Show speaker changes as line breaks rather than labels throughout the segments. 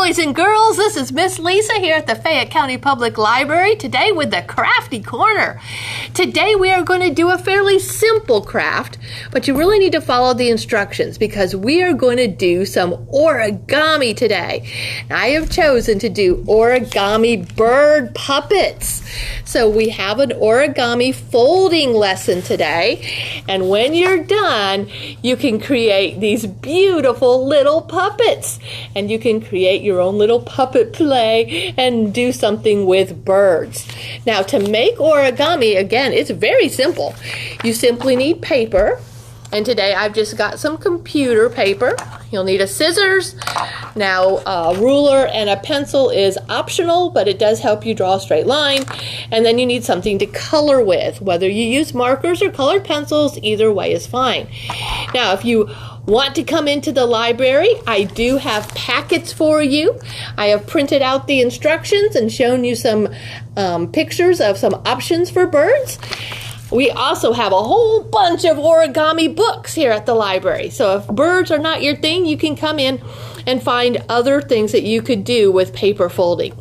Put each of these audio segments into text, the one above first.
boys and girls. This is Miss Lisa here at the Fayette County Public Library, today with the Crafty Corner. Today we are going to do a fairly simple craft, but you really need to follow the instructions because we are going to do some origami today. I have chosen to do origami bird puppets. So we have an origami folding lesson today, and when you're done, you can create these beautiful little puppets, and you can create your own little puppet play and do something with birds. Now, to make origami, again, it's very simple. You simply need paper, and today I've just got some computer paper. You'll need a scissors. Now, a ruler and a pencil is optional, but it does help you draw a straight line. And then you need something to color with. Whether you use markers or colored pencils, either way is fine. Now, if you want to come into the library, I do have packets for you. I have printed out the instructions and shown you some pictures of some options for birds. We also have a whole bunch of origami books here at the library. So if birds are not your thing, you can come in and find other things that you could do with paper folding.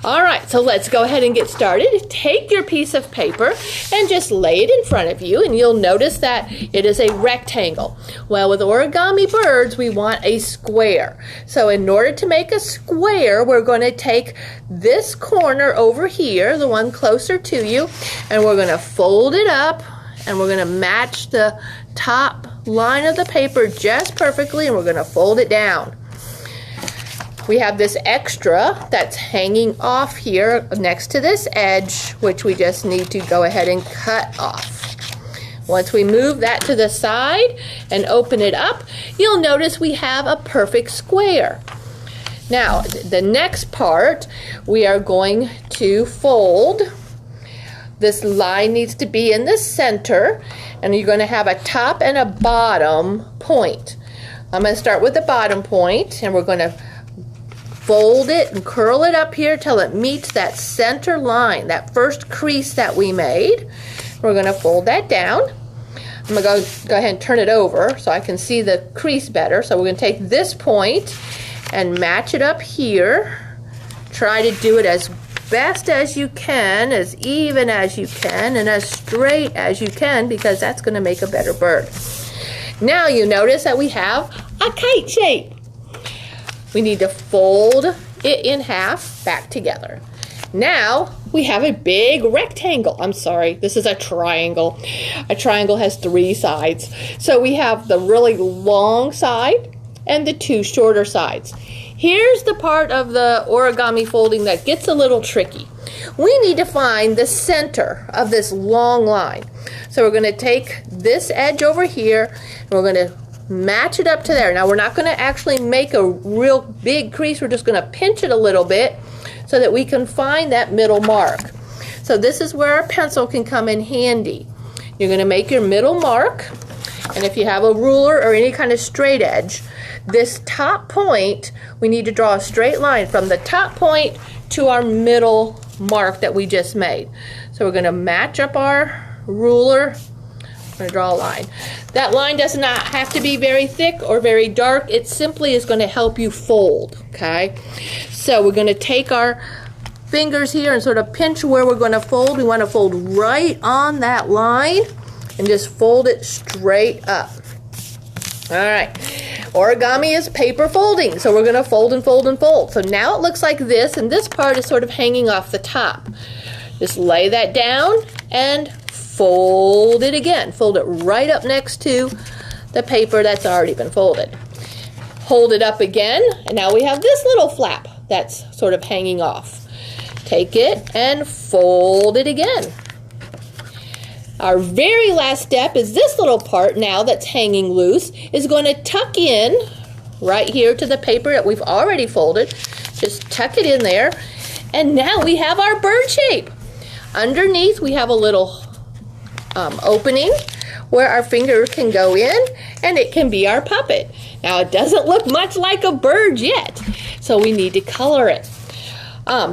All right, so let's go ahead and get started. Take your piece of paper and just lay it in front of you, and you'll notice that it is a rectangle. Well, with origami birds, we want a square. So in order to make a square, we're going to take this corner over here, the one closer to you, and we're going to fold it up, and we're going to match the top line of the paper just perfectly, and we're going to fold it down. We have this extra that's hanging off here next to this edge, which we just need to go ahead and cut off. Once we move that to the side and open it up, you'll notice we have a perfect square. Now, the next part, we are going to fold. This line needs to be in the center, and you're going to have a top and a bottom point. I'm going to start with the bottom point, and we're going to fold it and curl it up here till it meets that center line, that first crease that we made. We're going to fold that down. I'm going to go ahead and turn it over so I can see the crease better. So we're going to take this point and match it up here. Try to do it as best as you can, as even as you can, and as straight as you can, because that's going to make a better bird. Now you notice that we have a kite shape. We need to fold it in half back together. Now we have a big rectangle. I'm sorry, this is a triangle. A triangle has 3 sides. So we have the really long side and the 2 shorter sides. Here's the part of the origami folding that gets a little tricky. We need to find the center of this long line. So we're going to take this edge over here, and we're going to match it up to there. Now we're not going to actually make a real big crease. We're just going to pinch it a little bit so that we can find that middle mark. So this is where our pencil can come in handy. You're going to make your middle mark, and if you have a ruler or any kind of straight edge, this top point, we need to draw a straight line from the top point to our middle mark that we just made. So we're going to match up our ruler. I'm going to draw a line. That line does not have to be very thick or very dark. It simply is going to help you fold, okay? So we're going to take our fingers here and sort of pinch where we're going to fold. We want to fold right on that line and just fold it straight up. All right. Origami is paper folding, so we're going to fold and fold and fold. So now it looks like this, and this part is sort of hanging off the top. Just lay that down and fold it again. Fold it right up next to the paper that's already been folded. Hold it up again, and now we have this little flap that's sort of hanging off. Take it and fold it again. Our very last step is this little part now that's hanging loose is going to tuck in right here to the paper that we've already folded. Just tuck it in there, and now we have our bird shape. Underneath we have a little opening where our finger can go in, and it can be our puppet. Now it doesn't look much like a bird yet, so we need to color it.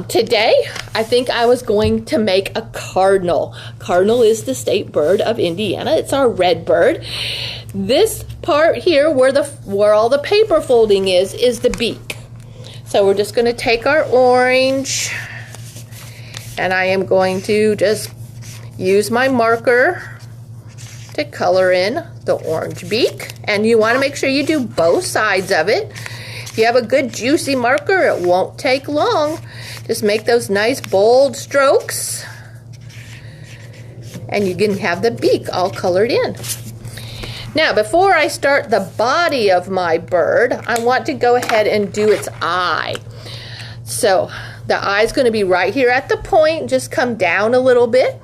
Today, I think I was going to make a cardinal. Cardinal is the state bird of Indiana. It's our red bird. This part here where all the paper folding is the beak. So we're just going to take our orange, and I am going to just use my marker to color in the orange beak. And you want to make sure you do both sides of it. If you have a good juicy marker, it won't take long. Just make those nice bold strokes, and you can have the beak all colored in. Now, before I start the body of my bird, I want to go ahead and do its eye. So the eye is going to be right here at the point. Just come down a little bit.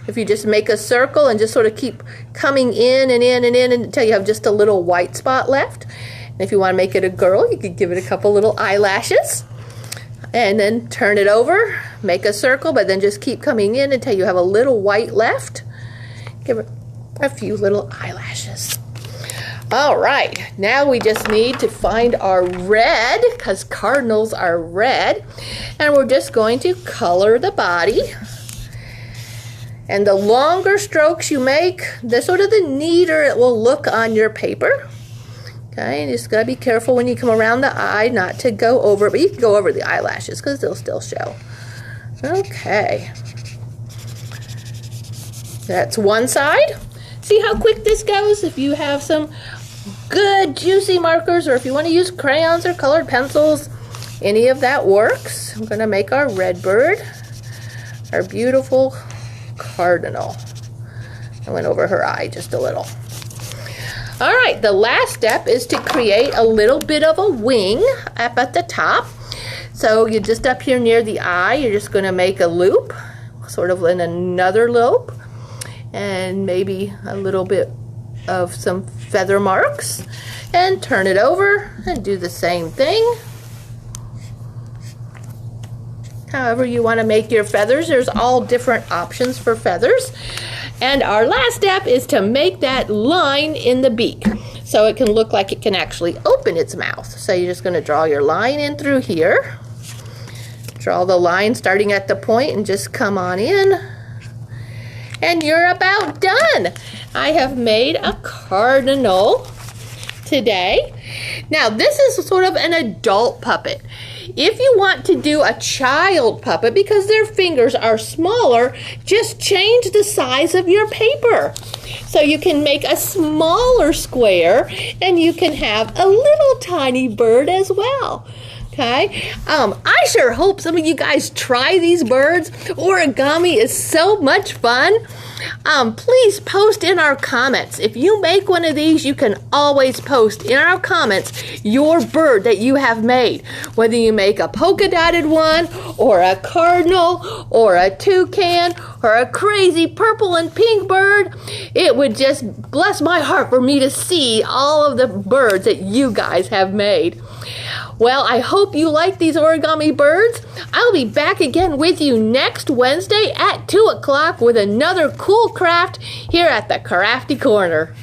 If you just make a circle and just sort of keep coming in and in and in until you have just a little white spot left. And if you want to make it a girl, you could give it a couple little eyelashes. And then turn it over, make a circle, but then just keep coming in until you have a little white left. Give it a few little eyelashes. All right, now we just need to find our red, because cardinals are red, and we're just going to color the body. And the longer strokes you make, the sort of the neater it will look on your paper. Okay, you just gotta be careful when you come around the eye not to go over, but you can go over the eyelashes because they'll still show. Okay, that's one side. See how quick this goes? If you have some good juicy markers, or if you want to use crayons or colored pencils, any of that works. I'm gonna make our red bird, our beautiful cardinal. I went over her eye just a little. All right, the last step is to create a little bit of a wing up at the top. So you just up here near the eye, you're just going to make a loop, sort of in another loop, and maybe a little bit of some feather marks, and turn it over and do the same thing. However you want to make your feathers, there's all different options for feathers. And our last step is to make that line in the beak so it can look like it can actually open its mouth. So you're just going to draw your line in through here. Draw the line starting at the point and just come on in. And you're about done. I have made a cardinal today. Now this is sort of an adult puppet. If you want to do a child puppet because their fingers are smaller, just change the size of your paper. So you can make a smaller square and you can have a little tiny bird as well. Okay, I sure hope some of you guys try these birds. Origami is so much fun. Please post in our comments. If you make one of these, you can always post in our comments your bird that you have made. Whether you make a polka dotted one, or a cardinal, or a toucan, or a crazy purple and pink bird, it would just bless my heart for me to see all of the birds that you guys have made. Well, I hope you like these origami birds. I'll be back again with you next Wednesday at 2 o'clock with another cool craft here at the Crafty Corner.